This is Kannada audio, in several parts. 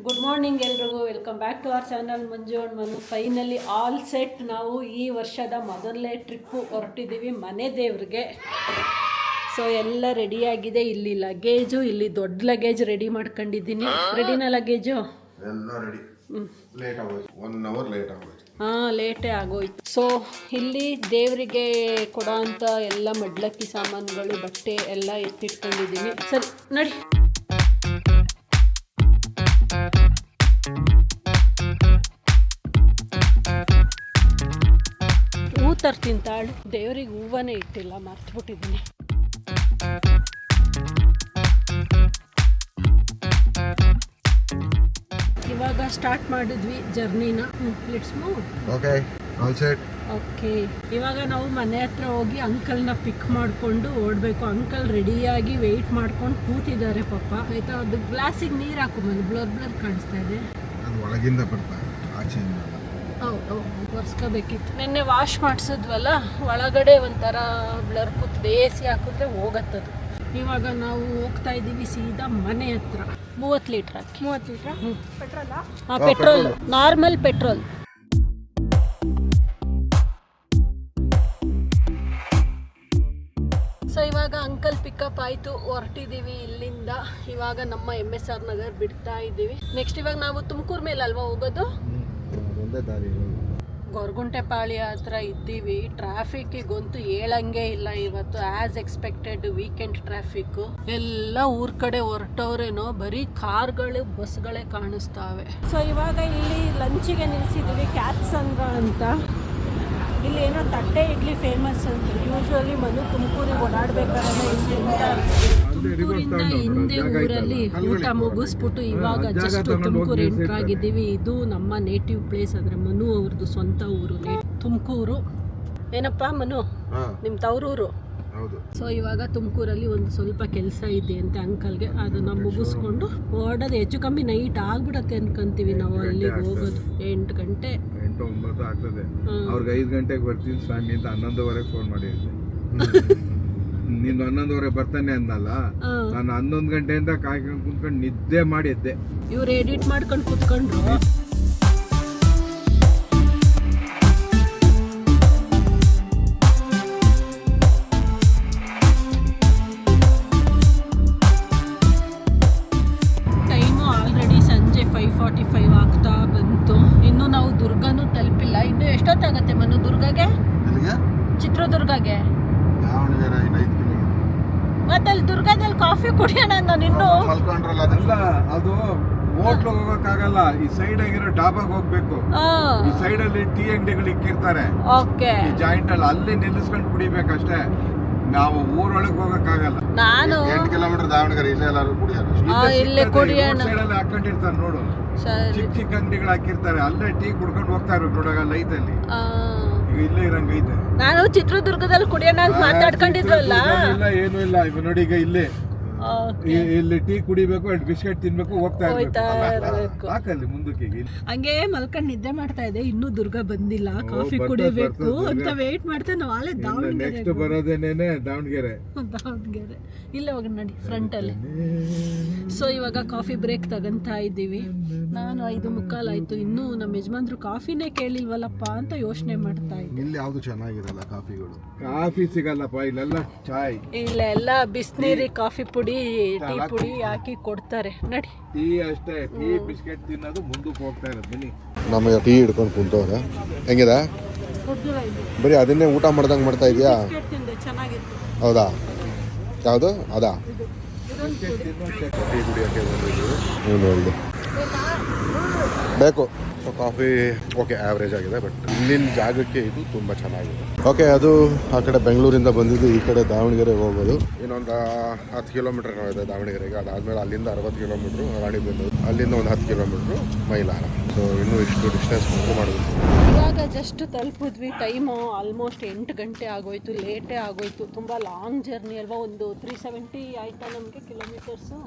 ಗುಡ್ ಮಾರ್ನಿಂಗ್ ಎಲ್ರಿಗೂ. Welcome back to our channel Manju and Manu. Finally all set. ನಾವು ಈ ವರ್ಷದ ಮೊದಲನೇ ಟ್ರಿಪ್ಪು ಹೊರಟಿದ್ದೀವಿ ಮನೆ ದೇವ್ರಿಗೆ. ಸೊ ಎಲ್ಲ ರೆಡಿಯಾಗಿದೆ. ಇಲ್ಲಿ ಲಗೇಜು, ಇಲ್ಲಿ ದೊಡ್ಡ ಲಗೇಜ್ ರೆಡಿ ಮಾಡ್ಕೊಂಡಿದ್ದೀನಿ. ರೆಡಿನಾ ಲಗೇಜು? ಎಲ್ಲ ರೆಡಿ. ಲೇಟ್ ಆಗೋಯ್ತು, 1 ಅವರ್ ಲೇಟ್ ಆಗೋಯ್ತು. ಹಾಂ, ಲೇಟೇ ಆಗೋಯ್ತು. ಸೊ ಇಲ್ಲಿ ದೇವರಿಗೆ ಕೊಡೋ ಅಂಥ ಎಲ್ಲ ಮಡ್ಲಕ್ಕಿ ಸಾಮಾನುಗಳು, ಬಟ್ಟೆ ಎಲ್ಲ ಎತ್ತಿಟ್ಕೊಂಡಿದ್ದೀನಿ. ಸರಿ ನಡಿ. ಹೂ ತರ್ತೀನಿ ತಾಳು. ದೇವ್ರಿಗೆ ಹೂವನೇ ಇಟ್ಟಿಲ್ಲ, ಮರ್ತ್ಬಿಟ್ಟಿದ್ದೀನಿ. ಇವಾಗ ಸ್ಟಾರ್ಟ್ ಮಾಡಿದ್ವಿ ಜರ್ನಿನ. Let's move. Okay, all set. Okay, ಇವಾಗ ನಾವು ಮನೆ ಹತ್ರ ಹೋಗಿ ಅಂಕಲ್ನ ಪಿಕ್ ಮಾಡಿಕೊಂಡು ಓಡಬೇಕು. ಅಂಕಲ್ ರೆಡಿಯಾಗಿ ವೆಯ್ಟ್ ಮಾಡ್ಕೊಂಡು ಕೂತಿದ್ದಾರೆ ಪಾಪ. ಆಯ್ತಾ, ಅದು ಗ್ಲಾಸಿಗೆ ನೀರು ಹಾಕು ಮನೆ. ಬ್ಲರ್ ಬ್ಲರ್ ಕಾಣಿಸ್ತಾ ಇದೆ. ಅದು ಒಳಗಿಂದ ಬರ್ತಾ ಆಚೆಯಿಂದ. ಹೌದು, ಒರೆಸ್ಕೋಬೇಕಿತ್ತು. ನಿನ್ನೆ ವಾಶ್ ಮಾಡಿಸಿದ್ವಲ್ಲ, ಒಳಗಡೆ ಒಂಥರ ಬ್ಲರ್ ಕೂತಿದೆ. ಎ ಸಿ ಹಾಕಿದ್ರೆ ಹೋಗತ್ತದು. ಇವಾಗ ನಾವು ಹೋಗ್ತಾ ಇದ್ದೀವಿ ಸೀದಾ ಮನೆ ಹತ್ರ. 30 ಲೀಟ್ರ್ ಹಾಕಿ. 30 ಲೀಟ್ರ್ ಪೆಟ್ರೋಲಾ? ಹಾಂ, ಪೆಟ್ರೋಲ್, ನಾರ್ಮಲ್ ಪೆಟ್ರೋಲ್. ಸೊ ಇವಾಗ ಅಂಕಲ್ ಪಿಕಪ್ ಆಯಿತು, ಹೊರಟಿದ್ದೀವಿ ಇಲ್ಲಿಂದ. ಇವಾಗ ನಮ್ಮ MSR ನಗರ್ ಬಿಡ್ತಾ ಇದ್ದೀವಿ. ನೆಕ್ಸ್ಟ್ ಇವಾಗ ನಾವು ತುಮಕೂರು ಮೇಲೆ ಅಲ್ವಾ ಹೋಗೋದು? ಒಂದೇ ದಾರಿ. ಗೊರಗುಂಟೆಪಾಳ್ಯ ಹತ್ರ ಇದ್ದೀವಿ. ಟ್ರಾಫಿಕ್ಕಿಗಂತೂ ಹೇಳಂಗೆ ಇಲ್ಲ ಇವತ್ತು. As expected weekend traffic. ಎಲ್ಲ ಊರ್ ಕಡೆ ಹೊರಟವ್ರೇನೋ, ಬರೀ ಕಾರ್ಗಳು ಬಸ್ಗಳೇ ಕಾಣಿಸ್ತಾವೆ. ಸೊ ಇವಾಗ ಇಲ್ಲಿ ಲಂಚಿಗೆ ನಿಲ್ಸಿದ್ದೀವಿ, ಕ್ಯಾತ್ಸಂದ್ರ ಅಂತ. ಇಲ್ಲಿ ಏನೋ ತಟ್ಟೆ ಇಡ್ಲಿ ಫೇಮಸ್ ಅಂತ. ಯೂಶ್ವಲಿ ಮನು ತುಮಕೂರಿಗೆ ಓಡಾಡ್ಬೇಕಾದ್ರೆ ತುಮಕೂರಿಂದ ಹಿಂದೆ ಊರಲ್ಲಿ ಊಟ ಮುಗಿಸ್ಬಿಟ್ಟು ಇವಾಗ ಜಸ್ಟ್ ತುಮಕೂರು ಎಂಟ್ರ್ ಆಗಿದ್ದೀವಿ. ಇದು ನಮ್ಮ ನೇಟಿವ್ ಪ್ಲೇಸ್, ಅಂದರೆ ಮನು ಅವ್ರದ್ದು ಸ್ವಂತ ಊರು ತುಮಕೂರು. ಏನಪ್ಪಾ ಮನು, ನಿಮ್ಮ ತವರೂರು? ಸೊ ಇವಾಗ ತುಮಕೂರಲ್ಲಿ ಒಂದು ಸ್ವಲ್ಪ ಕೆಲಸ ಇದೆ ಅಂತೆ ಅಂಕಲ್ಗೆ. ಅದನ್ನ ಮುಗಿಸ್ಕೊಂಡು ಹೊರಡೋದು. ಹೆಚ್ಚು ಕಮ್ಮಿ ನೈಟ್ ಆಗ್ಬಿಡತ್ತೆ ಅನ್ಕೊಂತೀವಿ ನಾವು ಅಲ್ಲಿಗೆ ಹೋಗೋದು. 8 ಗಂಟೆ 8-9 ಆಗ್ತದೆ. ಅವ್ರಿಗೆ 5 ಗಂಟೆಗೆ ಬರ್ತೀನಿ ಸ್ವಾಮಿ ಅಂತ 11:15 ಫೋನ್ ಮಾಡಿದ್ದೆ. ನೀನು 11:15 ಬರ್ತಾನೆ ಅಂದಲ್ಲ, ನಾನು 11 ಗಂಟೆಯಿಂದ ಕಾಯ್ಕೊಂಡು ಕುತ್ಕೊಂಡು ನಿದ್ದೆ ಮಾಡಿ ಎದ್ದೆ. ಇವ್ರು ಎಡಿಟ್ ಮಾಡ್ಕೊಂಡು ಕುತ್ಕೊಂಡ್ರು. ಟೈಮು ಆಲ್ರೆಡಿ ಸಂಜೆ 5:45 ಆಗ್ತಾ ಬಂತು. ಇನ್ನು ನಾವು ದುರ್ಗನೂ ತಲುಪಿಲ್ಲ. ಇನ್ನು ಎಷ್ಟೊತ್ತಾಗತ್ತೆ ಮನು ದುರ್ಗಗೆ? ಚಿತ್ರದುರ್ಗಗೆ ಮತ್ತೆ ಅಲ್ಲಿ ದುರ್ಗದಲ್ಲಿ ಕಾಫಿ ಕುಡಿಯೋಣ ನಾನು. ಇನ್ನು ಅದು ಹೋಟ್ಲ್ ಹೋಗಕ್ಕಾಗಲ್ಲ, ಈ ಸೈಡ್ ಆಗಿರೋ ಡಾಬಾಗ್ ಹೋಗ್ಬೇಕು. ಈ ಸೈಡ್ ಅಲ್ಲಿ ಟೀ ಅಂಗಡಿಗಳು ಇಕ್ಕಿರ್ತಾರೆ, ಜಾಯಿಂಟ್ ಅಲ್ಲಿ, ಅಲ್ಲಿ ನಿಲ್ಲಿಸ್ಕೊಂಡು ಕುಡಿಬೇಕಷ್ಟೇ. ನಾವು ಊರೊಳಗೆ ಹೋಗಕ್ಕಾಗಲ್ಲ. ನಾನು 8 ಕಿಲೋಮೀಟರ್ ದಾವಣಗೆರೆ, ಇಲ್ಲೇ ಎಲ್ಲರೂ ಕುಡಿಯೋಣ. ಇಲ್ಲೇ ಕುಡಿಯೋಣ. ಸೈಡ್ ಅಲ್ಲಿ ಹಾಕೊಂಡಿರ್ತಾರೆ ನೋಡು, ಚಿಕ್ಕ ಚಿಕ್ಕ ಅಂಗಡಿಗಳು ಹಾಕಿರ್ತಾರೆ, ಅಲ್ಲೇ ಟೀ ಕುಡ್ಕೊಂಡು ಹೋಗ್ತಾ ಇರ್ಬೇಕು. ನೋಡಾಗಲ್ಲ ಐತಲ್ಲಿ, ಇಲ್ಲೇ ಇರಂಗೈತೆ. ನಾನು ಚಿತ್ರದುರ್ಗದಲ್ಲಿ ಕುಡಿಯೋಣ ಅಂತ ಮಾತಾಡ್ಕೊಂಡಿದ್ವಲ್ಲ. ಇಲ್ಲ ಏನೂ ಇಲ್ಲ. ಇವ ನೋಡಿ, ಈಗ ಇಲ್ಲೇ ಇಲ್ಲಿ ಟೀ ಕುಡಿಬೇಕು, ಬಿಸ್ಕೆಟ್ ತಿನ್ಬೇಕು, ಹೋಗ್ತಾ ಇರ್ಬೇಕು. ಹಾಕಲ್ಲಿ ಮುಂದಕ್ಕೆ ಹಂಗೆ ಮಲ್ಕೊಂಡು ನಿದ್ದೆ ಮಾಡ್ತಾ ಇದೆ. ಇನ್ನೂ ದುರ್ಗ ಬಂದಿಲ್ಲ, ಕಾಫಿ ಕುಡಿಬೇಕು ಅಂತ ವೇಟ್ ಮಾಡ್ತಾ ನಾವು ಅಲ್ಲೇ ದಾವಣಗೆರೆ. ನೆಕ್ಸ್ಟ್ ಬರೋದೇನೇನೆ ದಾವಣಗೆರೆ. ಇಲ್ಲೇ ಹೋಗಿ ನೋಡಿ ಫ್ರಂಟ್ ಅಲ್ಲಿ. ಸೊ ಇವಾಗ ಕಾಫಿ ಬ್ರೇಕ್ ತಗೊಂತಾ ಇದ್ದೀವಿ. ನಾನು 5:15 ಆಯ್ತು. ಇನ್ನೂ ನಮ್ಮ ಯಜಮಾನ್ರು ಕಾಫಿನೇ ಕೇಳಿಲ್ವಲ್ಲಪ್ಪ ಅಂತ ಯೋಚನೆ ಮಾಡ್ತಾ ಇದ್ದೆ. ಇಲ್ಲಿ ಯಾವ್ದು ಚೆನ್ನಾಗಿರಲ್ಲ ಕಾಫಿಗಳು. ಕಾಫಿ ಸಿಗಲ್ಲಪ್ಪ ಇಲ್ಲೆಲ್ಲ, ಚಾಯ್. ಇಲ್ಲೆಲ್ಲ ಬಿಸಿನೀರಿ ಕಾಫಿ ಪುಡಿ, ಟೀ ಪುಡಿ ಹಾಕಿ ಕೊಡ್ತಾರೆ. ನಡಿ. ಟೀ ಅಷ್ಟೇ, ಟೀ ಬಿಸ್ಕೆಟ್ ತಿನ್ನೋದು ಮುಂದಕ್ಕೆ ಹೋಗ್ತಾ ಇರೋದು. ಬನ್ನಿ, ನಮಗೆ ಟೀ ಹಿಡ್ಕೊಂಡು ಕುಂತವ್ರೆ. ಹೆಂಗಿದೆ? ಬರೀ ಅದನ್ನೇ ಊಟ ಮಾಡ್ದಂಗೆ ಮಾಡ್ತಾ ಇದೆಯಾ? ಚೆನ್ನಾಗಿತ್ತು. ಹೌದಾ? ಯಾವುದು ಅದಾ? ಟೀ ಕುಡಿಯೋಕ್ಕೆ ಬಂದಿದ್ದು ಬೇಕು. ಸೊ ಕಾಫಿ ಓಕೆ, ಆ್ಯಾವ್ರೇಜ್ ಆಗಿದೆ. ಬಟ್ ಇಲ್ಲಿನ ಜಾಗಕ್ಕೆ ಇದು ತುಂಬ ಚೆನ್ನಾಗಿದೆ. ಓಕೆ, ಅದು ಆ ಕಡೆ ಬೆಂಗಳೂರಿಂದ ಬಂದಿದ್ದು ಈ ಕಡೆ ದಾವಣಗೆರೆಗೆ ಹೋಗೋದು. ಇನ್ನೊಂದು 10 ಕಿಲೋಮೀಟರ್ ಇದೆ ದಾವಣಗೆರೆಗೆ. ಅದಾದಮೇಲೆ ಅಲ್ಲಿಂದ 60 ಕಿಲೋಮೀಟ್ರು ರಾಣಿಬೆನ್ನೂರು, ಅಲ್ಲಿಂದ ಒಂದು 10 ಕಿಲೋಮೀಟ್ರು ಮೈಲಾರ. ಸೊ ಇನ್ನೂ ಇಷ್ಟು ಡಿಸ್ಟೆನ್ಸ್ ಮಾಡಬೇಕು. ಈಗ ಇವಾಗ ಜಸ್ಟ್ ತಲುಪಿದ್ವಿ. ಟೈಮು ಆಲ್ಮೋಸ್ಟ್ 8 ಗಂಟೆ ಆಗೋಯ್ತು. ಲೇಟೇ ಆಗೋಯ್ತು. ತುಂಬ ಲಾಂಗ್ ಜರ್ನಿ ಅಲ್ವಾ. ಒಂದು 370 ಆಯಿತಾ ನಮಗೆ ಕಿಲೋಮೀಟರ್ಸು.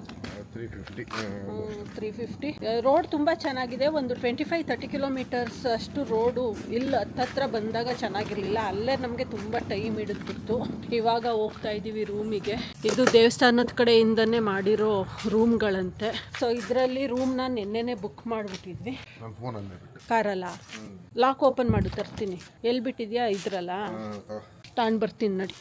350. ರೋಡ್ ತುಂಬ ಚೆನ್ನಾಗಿದೆ. ಒಂದು 25-30 ಕಿಲೋಮೀಟರ್ಸ್ ಅಷ್ಟು ರೋಡು ಇಲ್ಲಿ ಹತ್ತತ್ರ ಬಂದಾಗ ಚೆನ್ನಾಗಿರಲಿಲ್ಲ. ಅಲ್ಲೇ ನಮಗೆ ತುಂಬ ಟೈಮ್ ಹಿಡಿದ್ಬಿಡ್ತು. ಇವಾಗ ಹೋಗ್ತಾ ಇದ್ದೀವಿ ರೂಮಿಗೆ. ಇದು ದೇವಸ್ಥಾನದ ಕಡೆಯಿಂದನೇ ಮಾಡಿರೋ ರೂಮ್ಗಳಂತೆ. ಸೊ ಇದರಲ್ಲಿ ರೂಮ್ನ ನೆನ್ನೆನೇ ಬುಕ್ ಮಾಡಿಬಿಟ್ಟಿದ್ವಿ. ಕಾರಲ್ಲ ಲಾಕ್ ಓಪನ್ ಮಾಡು, ತರ್ತೀನಿ. ಎಲ್ಲಿ ಬಿಟ್ಟಿದ್ಯಾ? ಇದ್ರಲ್ಲ ತಗೊಂಡು ಬರ್ತೀನಿ ನಡಿ.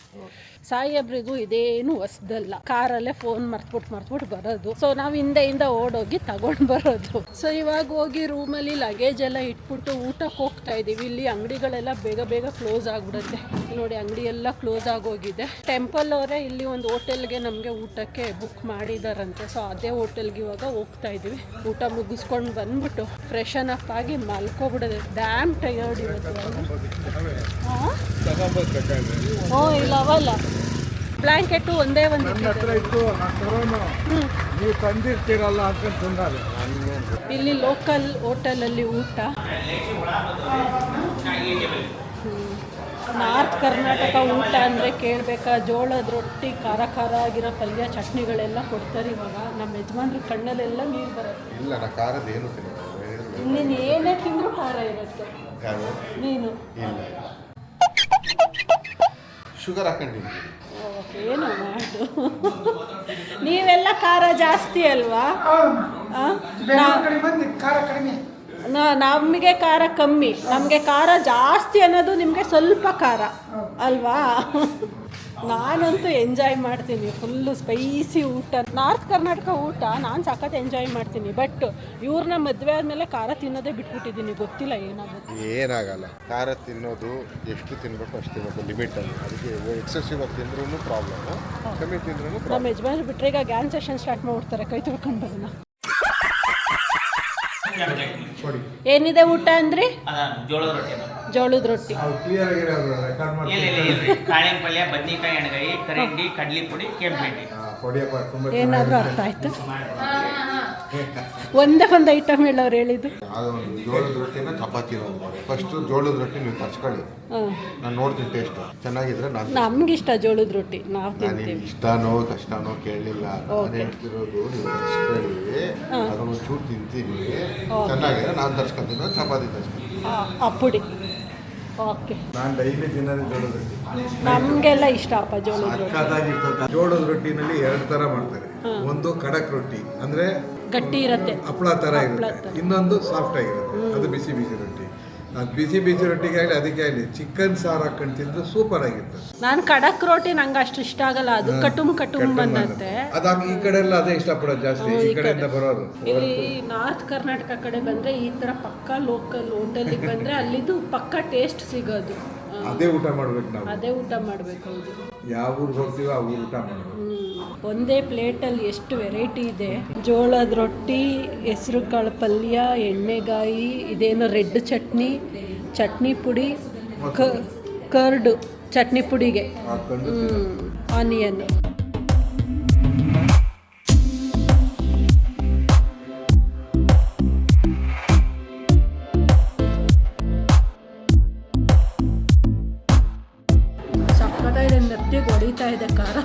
ಸಾಯಿಬ್ರಿಗೂ ಇದೇನು ಹೊಸ್ದಲ್ಲ. ಕಾರಲ್ಲೇ ಫೋನ್ ಮರ್ತ್ಬಿಟ್ಟು ಬರೋದು. ಸೊ ನಾವು ಹಿಂದೆಯಿಂದ ಓಡೋಗಿ ತಗೊಂಡು ಬರೋದು. ಸೊ ಇವಾಗ ಹೋಗಿ ರೂಮಲ್ಲಿ ಲಗೇಜ್ ಎಲ್ಲ ಇಟ್ಬಿಟ್ಟು ಊಟಕ್ಕೆ ಹೋಗ್ತಾ ಇದ್ದೀವಿ. ಇಲ್ಲಿ ಅಂಗಡಿಗಳೆಲ್ಲ ಬೇಗ ಕ್ಲೋಸ್ ಆಗಿಬಿಡುತ್ತೆ. ನೋಡಿ ಅಂಗಡಿ ಎಲ್ಲ ಕ್ಲೋಸ್ ಆಗೋಗಿದೆ. ಟೆಂಪಲ್ ಅವರೇ ಇಲ್ಲಿ ಒಂದು ಹೋಟೆಲ್ಗೆ ನಮಗೆ ಊಟಕ್ಕೆ ಬುಕ್ ಮಾಡಿದಾರಂತೆ. ಸೊ ಅದೇ ಹೋಟೆಲ್ಗೆ ಇವಾಗ ಹೋಗ್ತಾ ಇದ್ದೀವಿ. ಊಟ ಮುಗಿಸ್ಕೊಂಡು ಬಂದ್ಬಿಟ್ಟು ಫ್ರೆಶನ್ ಅಪ್ ಆಗಿ ಮಲ್ಕೊಬಿಡೋದು. ಡ್ಯಾಮ್ ಟಯರ್ಡ್ ಇವತ್ತು. ಇಲ್ಲ ಅವಲ್ಲ, ಬ್ಲ್ಯಾಂಕೆಟು ಒಂದೇ ಒಂದು ನೀವು ತಂದಿರ್ತೀರಲ್ಲ ಅಂತ ತಂದಾರೆ. ಇಲ್ಲಿ ಲೋಕಲ್ ಹೋಟೆಲಲ್ಲಿ ಊಟ. ನಾರ್ತ್ ಕರ್ನಾಟಕ ಊಟ ಅಂದರೆ ಕೇಳಬೇಕಾ? ಜೋಳದ ರೊಟ್ಟಿ, ಖಾರ ಆಗಿರೋ ಪಲ್ಯ, ಚಟ್ನಿಗಳೆಲ್ಲ ಕೊಡ್ತಾರೆ. ಇವಾಗ ನಮ್ಮ ಯಜಮಾನ್ರ ಕಣ್ಣಲ್ಲೆಲ್ಲ ನೀರು ಬರುತ್ತೆ. ಇಲ್ಲ ನಾ ಖಾರದ ಏನು ನೀನು ಏನೇ ತಿಂದರೂ ಖಾರ ಇರುತ್ತೆ. ನೀನು ಶುಗರ್ ಹಾಕೊಂಡಿದ್ದೀನಿ. ಏನು ಮಾಡು. ನೀವೆಲ್ಲ ಖಾರ ಜಾಸ್ತಿ ಅಲ್ವಾ? ನಮಗೆ ಖಾರ ಕಮ್ಮಿ. ನಮಗೆ ಖಾರ ಜಾಸ್ತಿ ಅನ್ನೋದು ನಿಮಗೆ ಸ್ವಲ್ಪ ಖಾರ ಅಲ್ವಾ? ನಾನಂತೂ ಎಂಜಾಯ್ ಮಾಡ್ತೀನಿ. ಫುಲ್ಲು ಸ್ಪೈಸಿ ಊಟ. ನಾರ್ತ್ ಕರ್ನಾಟಕ ಊಟ ನಾನು ಸಖತ್ ಎಂಜಾಯ್ ಮಾಡ್ತೀನಿ. ಬಟ್ ಇವ್ರನ್ನ ಮದುವೆ ಆದಮೇಲೆ ಖಾರ ತಿನ್ನೋದೇ ಬಿಟ್ಬಿಟ್ಟಿದ್ದೀನಿ. ಗೊತ್ತಿಲ್ಲ ಏನಾಗಲ್ಲ. ಖಾರ ತಿನ್ನೋದು ಎಷ್ಟು ತಿನ್ಬೇಕು ಅಷ್ಟು ತಿನ್ನಬೇಕು, ಲಿಮಿಟಲ್ಲಿ. ಅದಕ್ಕೆ ಎಕ್ಸೆಸಿವ್ ಆಗಿ ತಿಂದ್ರೂ ಪ್ರಾಬ್ಲಮ್, ಕಮ್ಮಿ ತಿಂದ್ರೂ. ನಮ್ಮ ಯಜಮಾನ್ರು ಬಿಟ್ಟರೆ ಈಗ ಗ್ಯಾನ್ ಸೆಷನ್ ಸ್ಟಾರ್ಟ್ ಮಾಡ್ಬಿಡ್ತಾರೆ. ಕೈ ತೊಳ್ಕೊಂಡು ಬರೋಣ. ಏನಿದೆ ಊಟ ಅಂದ್ರಿ? ಜೋಳದ ರೊಟ್ಟಿ. ಕಾಳಿನ ಪಲ್ಯ, ಬದ್ನಿಕಾಯಿ, ಎಣ್ಣೆಗಾಯಿ, ಕರಂಡಿ, ಕಡ್ಲಿ ಪುಡಿ, ಕೆಂಪು. ಏನಾದರೂ ಅರ್ಥ ಆಯ್ತು? ಒಂದೇ ಒಂದು ಐಟಮ್ ಹೇಳೋರು ಹೇಳಿದ್ದು. ಜೋಳದ ರೊಟ್ಟಿನ ಚಪಾತಿ. ಫಸ್ಟ್ ಜೋಳದ ರೊಟ್ಟಿ ನೀವು ತರ್ಸ್ಕೊಳ್ಳಿ, ನಾನು ನೋಡ್ತೀನಿ ಟೇಸ್ಟ್ ಚೆನ್ನಾಗಿದ್ರೆ. ನಮ್ಗೆ ಇಷ್ಟ ಜೋಳದ ರೊಟ್ಟಿ, ನಾವು ತಿಂತೀವಿ. ಇಷ್ಟನೋ ಕಷ್ಟನೋ ಕೇಳಲಿಲ್ಲ. ಹೇಳ್ತಿರೋದು ನೀವು ತರ್ಸ್ಕೊಳ್ಳಿ, ಅದನ್ನು ಚೂರು ತಿಂತೀನಿ. ಚೆನ್ನಾಗಿದ್ರೆ ನಾನು ತರ್ಸ್ಕೊತೀನಿ, ಚಪಾತಿ ತರ್ಸ್ಕೊತೀನಿ. ಪುಡಿ ಓಕೆ. ನಾನು ಡೈಲಿ ತಿನ್ನೋದು ಜೋಳದ ರೊಟ್ಟಿ. ನಮಗೆಲ್ಲ ಇಷ್ಟ ಅಪ್ಪ ಜೋಳದ ರೊಟ್ಟಿ. ಜೋಳದ ರೊಟ್ಟಿನಲ್ಲಿ 2 ಥರ ಮಾಡ್ತಾರೆ. ಒಂದು ಖಡಕ್ ರೊಟ್ಟಿ ಅಂದ್ರೆ ಗಟ್ಟಿ ಇರುತ್ತೆ, ಹಪ್ಪಳ ಥರ ಇರುತ್ತೆ. ಇನ್ನೊಂದು ಸಾಫ್ಟ್ ಆಗಿರುತ್ತೆ, ಅದು ಬಿಸಿ ರೊಟ್ಟಿ. ಅದು ಬಿಸಿ ರೊಟ್ಟಿಗೆ ಆಗಲಿ ಅದಕ್ಕೆ ಆಗಲಿ ಚಿಕನ್ ಸಾರು ಹಾಕೊಂಡು ತಿಂದ್ರೆ ಸೂಪರ್ ಆಗಿರ್ತದೆ. ನಾನು ಖಡಕ್ ರೊಟ್ಟಿ ನಂಗೆ ಅಷ್ಟು ಇಷ್ಟ ಆಗಲ್ಲ. ಅದು ಕಟುಮ್ ಬಂದಂತೆ. ಅದಾಗ ಈ ಕಡೆ ಎಲ್ಲ ಅದೇ ಇಷ್ಟಪಡೋದು ಜಾಸ್ತಿ, ಈ ಕಡೆಯಿಂದ ಬರೋದು. ಇಲ್ಲಿ ನಾರ್ತ್ ಕರ್ನಾಟಕ ಕಡೆ ಬಂದ್ರೆ ಈ ತರ ಪಕ್ಕ ಲೋಕಲ್ ಹೋಟೆಲ್ಗೆ ಬಂದ್ರೆ ಅಲ್ಲಿದು ಪಕ್ಕ ಟೇಸ್ಟ್ ಸಿಗೋದು. ಅದೇ ಊಟ ಮಾಡ್ಬೇಕು ನಾವು. ಅದೇ ಊಟ ಮಾಡ್ಬೇಕು. ಹೌದು, ಯಾವ ಊರಿಗೆ ಹೋಗ್ತೀವೋ ಆ ಊರು ಊಟ ಮಾಡ್ಬೇಕು. ಒಂದೇ ಪ್ಲೇಟಲ್ಲಿ ಎಷ್ಟು ವೆರೈಟಿ ಇದೆ. ಜೋಳದ ರೊಟ್ಟಿ, ಹೆಸರು ಕಾಳು ಪಲ್ಯ, ಎಣ್ಣೆಗಾಯಿ, ಇದೇನೋ ರೆಡ್ ಚಟ್ನಿ ಪುಡಿ, ಕರ್ಡು ಚಟ್ನಿ ಪುಡಿಗೆ, ಆನಿಯನ್. ಸಕ್ಕತ್ತಾಗಿದೆ. ನೆತ್ತಿಗೆ ಹೊಡಿತಾ ಇದೆ ಖಾರ.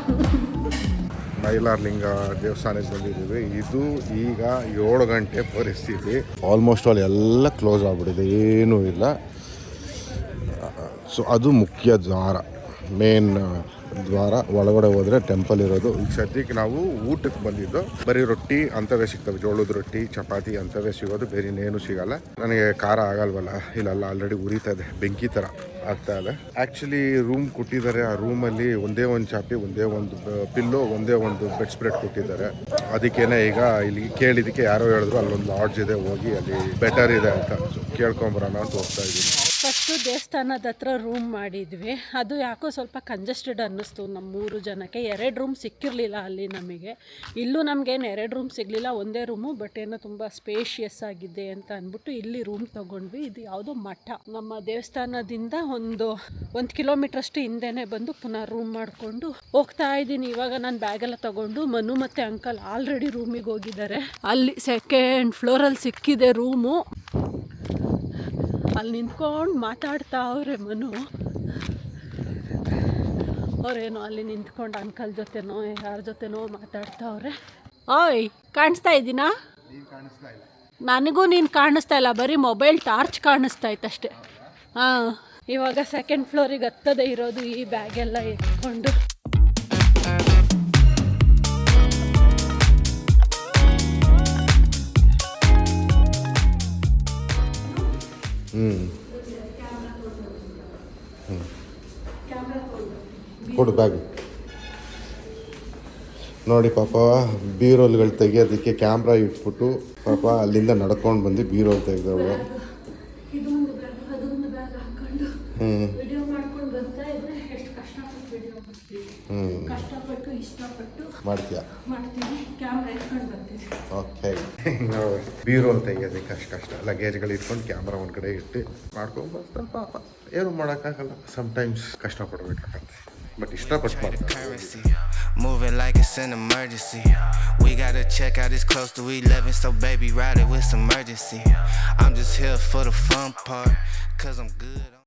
ಮೈಲಾರಲಿಂಗ ದೇವಸ್ಥಾನಕ್ಕೆ ಬಂದಿದ್ದೀವಿ. ಇದು ಈಗ 7 ಗಂಟೆ ಪರಿಸ್ಥಿತಿ. ಆಲ್ಮೋಸ್ಟ್ ಆಲ್ ಎಲ್ಲ ಕ್ಲೋಸ್ ಆಗಿಬಿಟ್ಟಿದೆ, ಏನೂ ಇಲ್ಲ. ಸೊ ಅದು ಮುಖ್ಯ ದ್ವಾರ, ಮೇನ್ ದ್ವಾರ. ಒಳಗಡೆ ಹೋದರೆ ಟೆಂಪಲ್ ಇರೋದು. ಈಗ ಸದ್ಯಕ್ಕೆ ನಾವು ಊಟಕ್ಕೆ ಬಂದಿದ್ದು. ಬರೀ ರೊಟ್ಟಿ ಅಂಥವೇ ಸಿಗ್ತವೆ, ಜೋಳದ ರೊಟ್ಟಿ, ಚಪಾತಿ ಅಂಥವೇ ಸಿಗೋದು, ಬೇರೆ ಇನ್ನೇನು ಸಿಗಲ್ಲ. ನನಗೆ ಖಾರ ಆಗಲ್ವಲ್ಲ, ಇಲ್ಲೆಲ್ಲ ಆಲ್ರೆಡಿ ಉರಿತಾ ಇದೆ, ಬೆಂಕಿ ಥರ ಆಗ್ತಾ ಇದೆ. ಆ್ಯಕ್ಚುಲಿ ರೂಮ್ ಕೊಟ್ಟಿದ್ದಾರೆ. ಆ ರೂಮಲ್ಲಿ ಒಂದೇ ಒಂದು ಚಾಪಿ, ಒಂದೇ ಒಂದು ಪಿಲ್ಲೋ, ಒಂದೇ ಒಂದು ಬೆಡ್ ಸ್ಪ್ರೆಡ್ ಕೊಟ್ಟಿದ್ದಾರೆ. ಅದಕ್ಕೇನೆ ಈಗ ಇಲ್ಲಿ ಕೇಳಿದ್ದಕ್ಕೆ ಯಾರೋ ಹೇಳಿದ್ರು ಅಲ್ಲೊಂದು ಲಾಡ್ಜ್ ಇದೆ, ಹೋಗಿ ಅಲ್ಲಿ ಬೆಟರ್ ಇದೆ ಅಂತ. ಸೊ ಕೇಳ್ಕೊಂಬರೋಣ ಅಂತ ಹೋಗ್ತಾ ಇದ್ದೀನಿ. ಫಸ್ಟು ದೇವಸ್ಥಾನದ ಹತ್ರ ರೂಮ್ ಮಾಡಿದ್ವಿ. ಅದು ಯಾಕೋ ಸ್ವಲ್ಪ ಕಂಜೆಸ್ಟೆಡ್ ಅನ್ನಿಸ್ತು ನಮ್ಮ 3 ಜನಕ್ಕೆ. 2 ರೂಮ್ ಸಿಕ್ಕಿರಲಿಲ್ಲ ಅಲ್ಲಿ ನಮಗೆ. ಇಲ್ಲೂ ನಮಗೇನು 2 ರೂಮ್ ಸಿಗಲಿಲ್ಲ, ಒಂದೇ ರೂಮು. ಬಟ್ ಏನೋ ತುಂಬ ಸ್ಪೇಷಿಯಸ್ ಆಗಿದೆ ಅಂತ ಅಂದ್ಬಿಟ್ಟು ಇಲ್ಲಿ ರೂಮ್ ತೊಗೊಂಡ್ವಿ. ಇದು ಯಾವುದೋ ಮಠ. ನಮ್ಮ ದೇವಸ್ಥಾನದಿಂದ ಒಂದು ಕಿಲೋಮೀಟ್ರ್ ಅಷ್ಟು ಹಿಂದೆನೇ ಬಂದು ಪುನಃ ರೂಮ್ ಮಾಡಿಕೊಂಡು ಹೋಗ್ತಾ ಇದ್ದೀನಿ. ಇವಾಗ ನಾನು ಬ್ಯಾಗೆಲ್ಲ ತೊಗೊಂಡು ಮನು ಮತ್ತು ಅಂಕಲ್ ಆಲ್ರೆಡಿ ರೂಮಿಗೆ ಹೋಗಿದ್ದಾರೆ. ಅಲ್ಲಿ 2nd ಫ್ಲೋರಲ್ಲಿ ಸಿಕ್ಕಿದೆ ರೂಮು. ಅಲ್ಲಿ ನಿಂತ್ಕೊಂಡು ಮಾತಾಡ್ತಾ ಅವ್ರೆ ಮನು. ಅವ್ರೇನೋ ಅಲ್ಲಿ ನಿಂತ್ಕೊಂಡು ಅಂಕಲ್ ಜೊತೆನೋ ಯಾರ ಜೊತೆನೋ ಮಾತಾಡ್ತಾವ್ರೆ. ಓಯ್, ಕಾಣಿಸ್ತಾ ಇದ್ದೀನಾ? ನನಗೂ ನೀನು ಕಾಣಿಸ್ತಾ ಇಲ್ಲ, ಬರೀ ಮೊಬೈಲ್ ಟಾರ್ಚ್ ಕಾಣಿಸ್ತಾ ಇತ್ತಷ್ಟೆ. ಹಾಂ, ಇವಾಗ ಸೆಕೆಂಡ್ ಫ್ಲೋರಿಗೆ ಹತ್ತದೇ ಇರೋದು ಈ ಬ್ಯಾಗೆಲ್ಲ ಎತ್ಕೊಂಡು. ಕೊಡು ಬ್ಯಾಗ್. ನೋಡಿ ಪಾಪ ಬೀರೋಲ್ಗಳು ತೆಗಿಯೋದಕ್ಕೆ ಕ್ಯಾಮ್ರಾ ಇಟ್ಬಿಟ್ಟು ಪಾಪ ಅಲ್ಲಿಂದ ನಡ್ಕೊಂಡು ಬಂದು ಬೀರೋಲ್ ತೆಗೆದವಳು. ಇದೊಂದು ಬ್ಯಾಗ್ ಅದೊಂದು ಬ್ಯಾಗ್ ಹಾಕೊಂಡು ವಿಡಿಯೋ ಮಾಡ್ಕೊಂಡು ಬರ್ತಾ ಇದ್ರೆ ಎಷ್ಟು ಕಷ್ಟಪಟ್ಟು ವಿಡಿಯೋ ಮಾಡ್ತೀವಿ. ಕಷ್ಟಪಟ್ಟು ಇಷ್ಟಪಟ್ಟು ಮಾಡ್ತೀವಿ. ಕ್ಯಾಮ್ರಾ ಇಟ್ಕೊಂಡು ಬರ್ತೀವಿ. ಓಕೆ, ಬೀರೋಲ್ ತೆಗಿಯೋದಕ್ಕೆ ಅಷ್ಟು ಕಷ್ಟ. ಲಗೇಜ್ಗಳು ಇಟ್ಕೊಂಡು ಕ್ಯಾಮ್ರಾ ಒಂದು ಕಡೆ ಇಟ್ಟು ಮಾಡ್ಕೊಂಡು ಬರ್ತಾರೆ ಪಾಪ. ಏನು ಮಾಡೋಕ್ಕಾಗಲ್ಲ, ಸಮ್ಟೈಮ್ಸ್ ಕಷ್ಟಪಡ್ಬೇಕಾಗತ್ತೆ. ಬಟ್ ಇಷ್ಟಪಟ್ಟು ಮಾಡ್ತಾರೆ. Moving like it's an emergency. We gotta check out, it's close to 11, so baby ride it with some urgency. I'm just here for the fun part, cause I'm good.